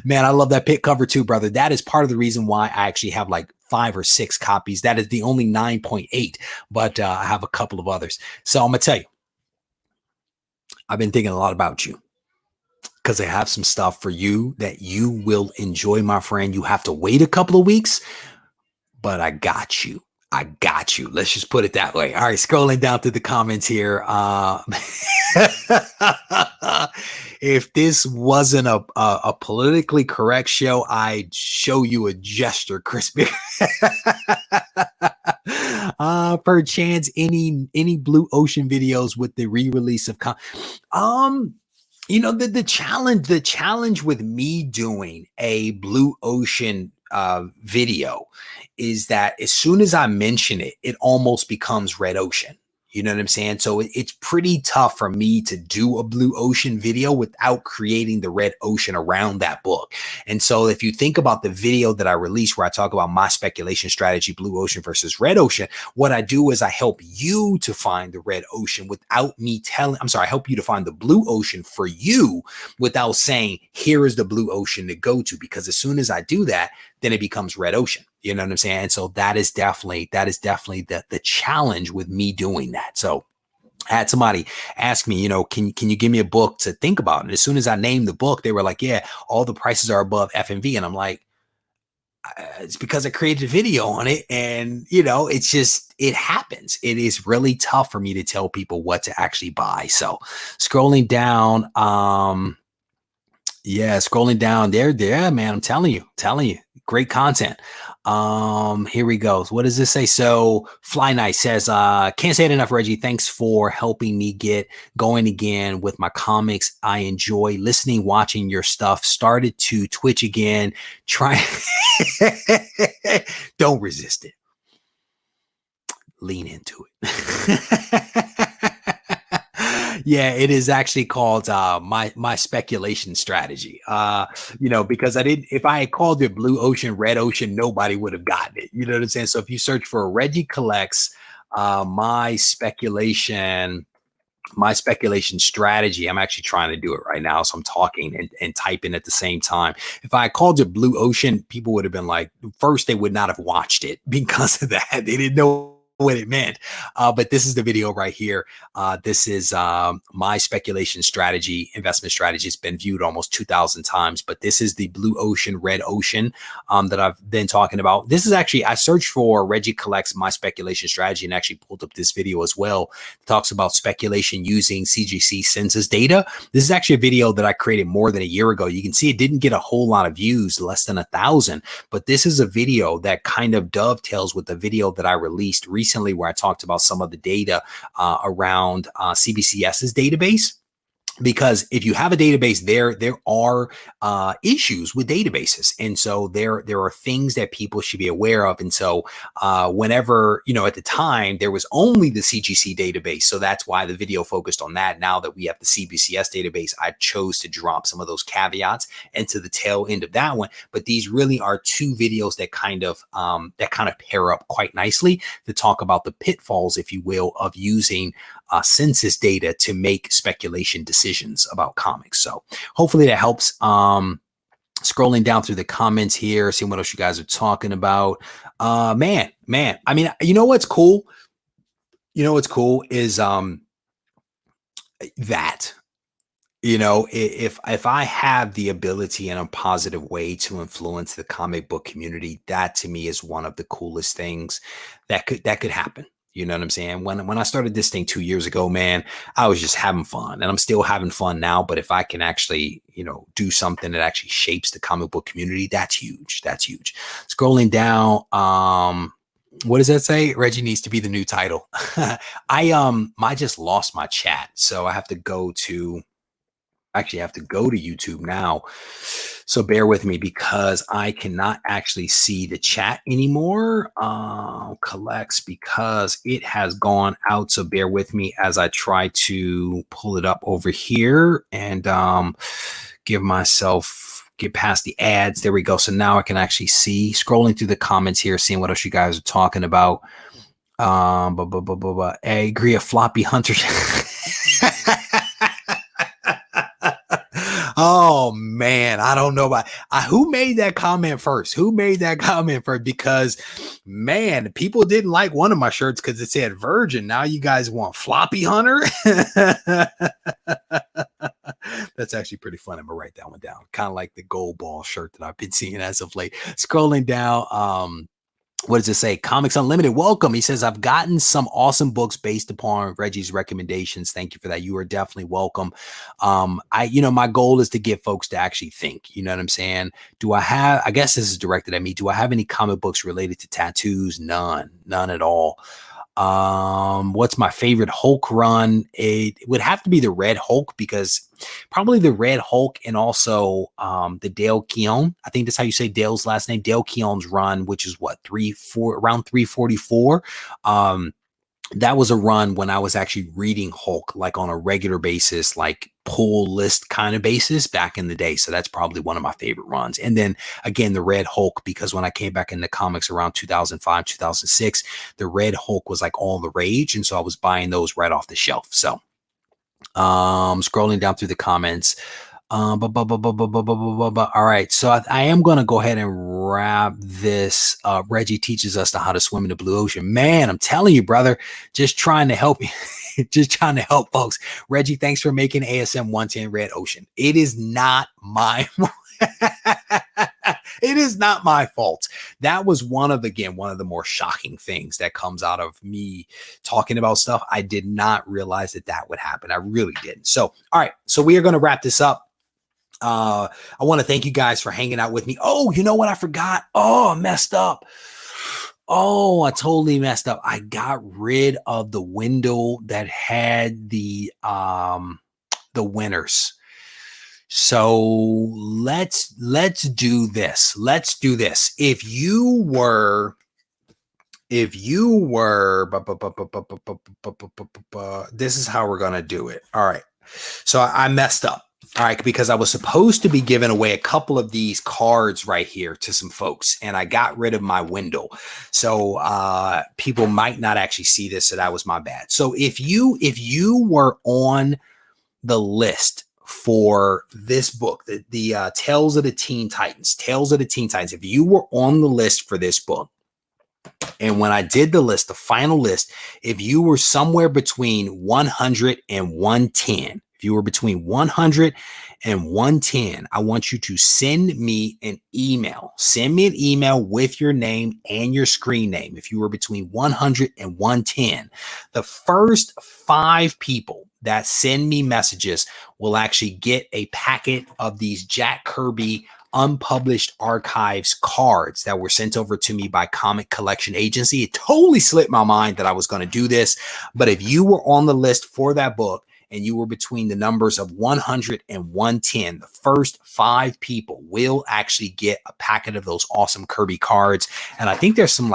Man, I love that pit cover too, brother. That is part of the reason why I actually have like 5 or 6 copies. That is the only 9.8, but I have a couple of others. So I'm gonna tell you, I've been thinking a lot about you, because I have some stuff for you that you will enjoy, my friend. You have to wait a couple of weeks, but I got you. Let's just put it that way. All right, scrolling down through the comments here. If this wasn't a politically correct show, I'd show you a gesture, Chris Beer. Perchance any Blue Ocean videos with the re-release of the challenge with me doing a Blue Ocean video is that as soon as I mention it, it almost becomes Red Ocean. You know what I'm saying? So it's pretty tough for me to do a blue ocean video without creating the red ocean around that book. And so if you think about the video that I released where I talk about my speculation strategy, blue ocean versus red ocean, what I do is I help you to find the red ocean without me telling, I'm sorry, I help you to find the blue ocean for you without saying, here is the blue ocean to go to. Because as soon as I do that, then it becomes red ocean. You know what I'm saying? And so that is definitely the challenge with me doing that. So I had somebody ask me, you know, can you give me a book to think about? And as soon as I named the book, they were like, yeah, all the prices are above FMV. And I'm like, it's because I created a video on it. And, you know, it's just, it happens. It is really tough for me to tell people what to actually buy. So scrolling down, yeah, scrolling down there, man, I'm telling you, great content. Here we go. What does this say? So Fly Night says, can't say it enough, Reggie. Thanks for helping me get going again with my comics. I enjoy listening, watching your stuff. Started to Twitch again. Try. Don't resist it. Lean into it. Yeah, it is actually called my speculation strategy. You know, because if I had called it blue ocean, red ocean, nobody would have gotten it. You know what I'm saying? So if you search for Reggie Collects my speculation strategy, I'm actually trying to do it right now. So I'm talking and typing at the same time. If I called it blue ocean, people would have been like, first, they would not have watched it because of that. They didn't know what it meant. But this is the video right here. This is my speculation strategy, investment strategy. It's been viewed almost 2,000 times, but this is the blue ocean, red ocean that I've been talking about. This is actually, I searched for Reggie Collects my speculation strategy and actually pulled up this video as well. It talks about speculation using CGC census data. This is actually a video that I created more than a year ago. You can see it didn't get a whole lot of views, less than 1,000, but this is a video that kind of dovetails with the video that I released recently where I talked about some of the data around CBCS's database. Because if you have a database, there are issues with databases. And so there are things that people should be aware of. And so whenever, you know, at the time, there was only the CGC database. So that's why the video focused on that. Now that we have the CBCS database, I chose to drop some of those caveats into the tail end of that one. But these really are two videos that kind of pair up quite nicely to talk about the pitfalls, if you will, of using census data to make speculation decisions about comics. So hopefully that helps. Scrolling down through the comments here, seeing what else you guys are talking about. Man, I mean, you know what's cool? You know what's cool is that, you know, if I have the ability in a positive way to influence the comic book community, that to me is one of the coolest things that could happen. You know what I'm saying? When I started this thing 2 years ago, man, I was just having fun, and I'm still having fun now. But if I can actually, you know, do something that actually shapes the comic book community, that's huge. That's huge. Scrolling down, what does that say? Reggie needs to be the new title. I just lost my chat, so I have to go to. Actually have to go to YouTube now. So bear with me because I cannot actually see the chat anymore. Collects because it has gone out. So bear with me as I try to pull it up over here and get past the ads. There we go. So now I can actually see, scrolling through the comments here, seeing what else you guys are talking about. I agree, a floppy hunter. Oh man, I don't know about who made that comment first. Because man, people didn't like one of my shirts because it said virgin. Now you guys want floppy hunter. That's actually pretty fun. I'm gonna write that one down. Kind of like the gold ball shirt that I've been seeing as of late. Scrolling down, what does it say? Comics Unlimited. Welcome. He says, I've gotten some awesome books based upon Reggie's recommendations. Thank you for that. You are definitely welcome. My goal is to get folks to actually think, you know what I'm saying? I guess this is directed at me. Do I have any comic books related to tattoos? None at all. What's my favorite Hulk run? It would have to be the Red Hulk, because probably the Red Hulk, and also the Dale Keown. I think that's how you say Dale's last name. Dale Keown's run, which is what, around 344. that was a run when I was actually reading Hulk like on a regular basis, like pull list kind of basis back in the day. So that's probably one of my favorite runs. And then again, the Red Hulk, because when I came back into comics around 2005, 2006, the Red Hulk was like all the rage. And so I was buying those right off the shelf. So scrolling down through the comments. All right, so I am going to go ahead and wrap this. Reggie teaches us how to swim in the blue ocean. Man, I'm telling you, brother, just trying to help you. Just trying to help folks. Reggie, thanks for making ASM 110 Red Ocean. It is not my it is not my fault. That was one of the more shocking things that comes out of me talking about stuff. I did not realize that would happen. I really didn't. So, all right. So we are going to wrap this up. I want to thank you guys for hanging out with me. Oh, you know what? I forgot. Oh, I messed up. Oh, I totally messed up. I got rid of the window that had the winners. So let's do this. Let's do this. If you were, this is how we're going to do it. All right. So I messed up. All right, because I was supposed to be giving away a couple of these cards right here to some folks, and I got rid of my window. So people might not actually see this, so that was my bad. So if you were on the list for this book, the Tales of the Teen Titans, if you were on the list for this book, and when I did the list, the final list, if you were somewhere between 100 and 110, if you were between 100 and 110, I want you to send me an email. Send me an email with your name and your screen name. If you were between 100 and 110, the first 5 people that send me messages will actually get a packet of these Jack Kirby unpublished archives cards that were sent over to me by Comic Collection Agency. It totally slipped my mind that I was going to do this, but if you were on the list for that book and you were between the numbers of 100 and 110, the first 5 people will actually get a packet of those awesome Kirby cards. And I think there's some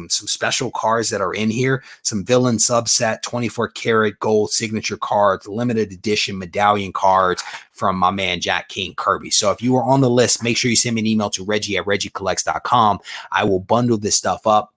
special cards that are in here, some villain subset, 24 karat gold signature cards, limited edition medallion cards from my man Jack King Kirby. So if you are on the list, make sure you send me an email to Reggie@ReggieCollects.com. I will bundle this stuff up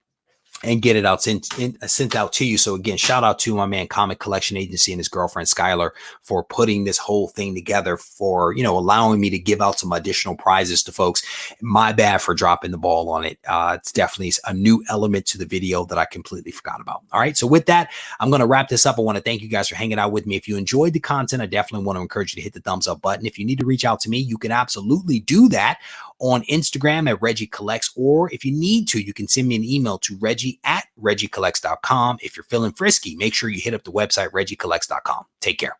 and get it out sent out to you. So again, shout out to my man Comic Collection Agency and his girlfriend Skylar for putting this whole thing together, for allowing me to give out some additional prizes to folks. My bad for dropping the ball on it. It's definitely a new element to the video that I completely forgot about. All right, so with that, I'm going to wrap this up. I want to thank you guys for hanging out with me. If you enjoyed the content, I definitely want to encourage you to hit the thumbs up button. If you need to reach out to me, you can absolutely do that on Instagram at Regie Collects, or if you need to, you can send me an email to Reggie@ReggieCollects.com. If you're feeling frisky, make sure you hit up the website ReggieCollects.com. Take care.